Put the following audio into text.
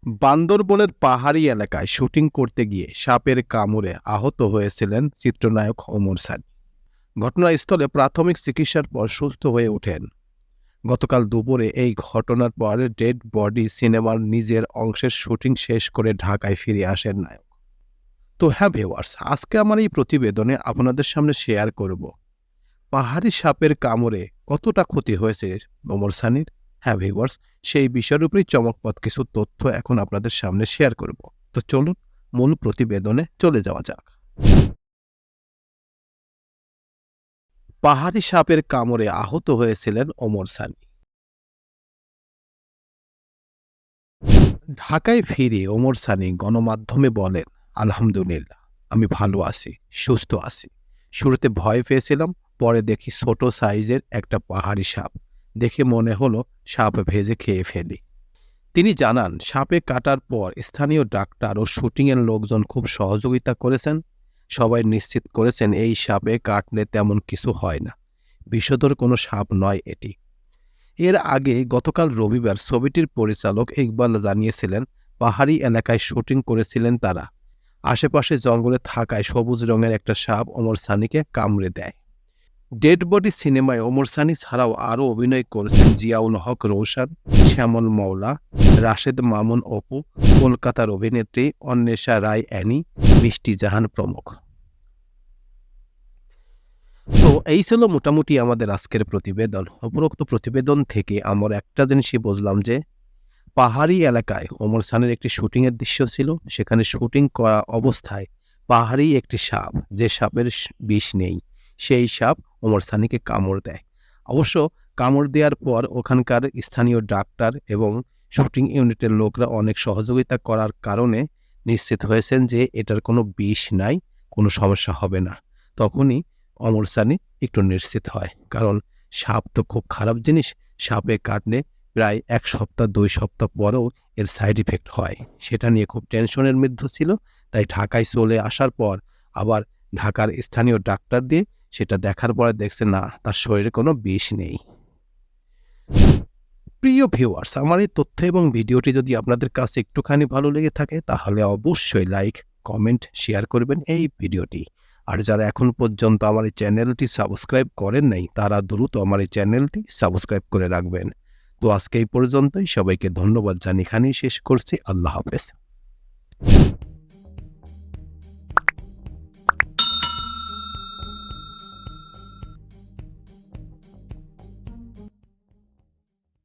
বান্দরবনের পাহাড়ি এলাকায় শুটিং করতে গিয়ে সাপের কামড়ে আহত হয়েছিলেন চিত্রনায়ক ওমর সানি। ঘটনাস্থলে প্রাথমিক চিকিৎসার পর সুস্থ হয়ে ওঠেন। গতকাল দুপুরে এই ঘটনার পর ডেড বডি সিনেমার নিজের অংশের শুটিং শেষ করে ঢাকায় ফিরে আসেন নায়ক। তো হ্যাঁ ভিউয়ার্স, আজকে আমার এই প্রতিবেদনে আপনাদের সামনে শেয়ার করব পাহাড়ি সাপের কামড়ে কতটা ক্ষতি হয়েছে ওমর সানির। হ্যাঁ ভিউয়ার্স, সেই বিষয়ের উপরেই চমকপ্রদ কিছু তথ্য এখন আপনাদের সামনে শেয়ার করব। তো চলুন মূল প্রতিবেদনে চলে যাওয়া যাক। পাহাড়ি সাপের কামড়ে আহত হয়েছিলেন ওমর সানি। ঢাকায় ফিরে ওমর সানি গণমাধ্যমে বলেন, আলহামদুলিল্লাহ, আমি ভালো আছি, সুস্থ আছি। শুরুতে ভয় পেয়েছিলাম, পরে দেখি ছোট সাইজের একটা পাহাড়ি সাপ। দেখে মনে হলো সাপ ভেজে খেয়ে ফেলি। তিনি জানান, সাপে কাটার পর স্থানীয় ডাক্তার ও শুটিংয়ের লোকজন খুব সহযোগিতা করেছেন। সবাই নিশ্চিত করেছেন এই সাপে কাটলে তেমন কিছু হয় না, বিষধর কোনো সাপ নয় এটি। এর আগে গতকাল রবিবার ছবিটির পরিচালক ইকবাল জানিয়েছিলেন, পাহাড়ি এলাকায় শুটিং করেছিলেন তারা। আশেপাশে জঙ্গলে থাকায় সবুজ রঙের একটা সাপ ওমর সানিকে কামড়ে দেয়। ডেড বডি সিনেমায় ওমর সানি ছাড়াও আরও অভিনয় করেছেন জিয়াউল হক রৌশন, শ্যামল মওলা, রাশেদ মামুন অপু, কলকাতার অভিনেত্রী অন্বেষা রায় অ্যানি, মিষ্টি জাহান প্রমুখ। তো এই ছিল মোটামুটি আমাদের আজকের প্রতিবেদন। উপরোক্ত প্রতিবেদন থেকে আমরা একটা জিনিসই বুঝলাম যে পাহাড়ি এলাকায় ওমর সানির একটি শুটিংয়ের দৃশ্য ছিল। সেখানে শুটিং করা অবস্থায় পাহাড়ি একটি সাপ, যে সাপের বিষ নেই, সেই সাপ ওমর সানিকে কামড় দেয়। অবশ্য কামড় দেওয়ার পর ওখানকার স্থানীয় ডাক্তার এবং শুটিং ইউনিটের লোকরা অনেক সহযোগিতা করার কারণে নিশ্চিত হয়েছেন যে এটার কোনো বিষ নাই, কোনো সমস্যা হবে না। তখনই ওমর সানি একটু নিশ্চিত হয়, কারণ সাপ তো খুব খারাপ জিনিস। সাপে কাটলে প্রায় ১ সপ্তাহ ২ সপ্তাহ পরেও এর সাইড ইফেক্ট হয়। সেটা নিয়ে খুব টেনশনের মধ্যে ছিল। তাই ঢাকায় চলে আসার পর আবার ঢাকার স্থানীয় ডাক্তার দিয়ে সেটা দেখার পরে দেখছে না, তার শরীরে কোনো বিষ নেই। প্রিয় ভিউয়ার্স, আমার এই তথ্য এবং ভিডিওটি যদি আপনাদের কাছে একটুখানি ভালো লেগে থাকে তাহলে অবশ্যই লাইক, কমেন্ট, শেয়ার করবেন এই ভিডিওটি। আর যারা এখন পর্যন্ত আমার এই চ্যানেলটি সাবস্ক্রাইব করেন নাই তারা দ্রুত আমার এই চ্যানেলটি সাবস্ক্রাইব করে রাখবেন। তো আজকে এই পর্যন্তই, সবাইকে ধন্যবাদ জানিয়ে এখানেই শেষ করছি। আল্লাহ হাফেজ।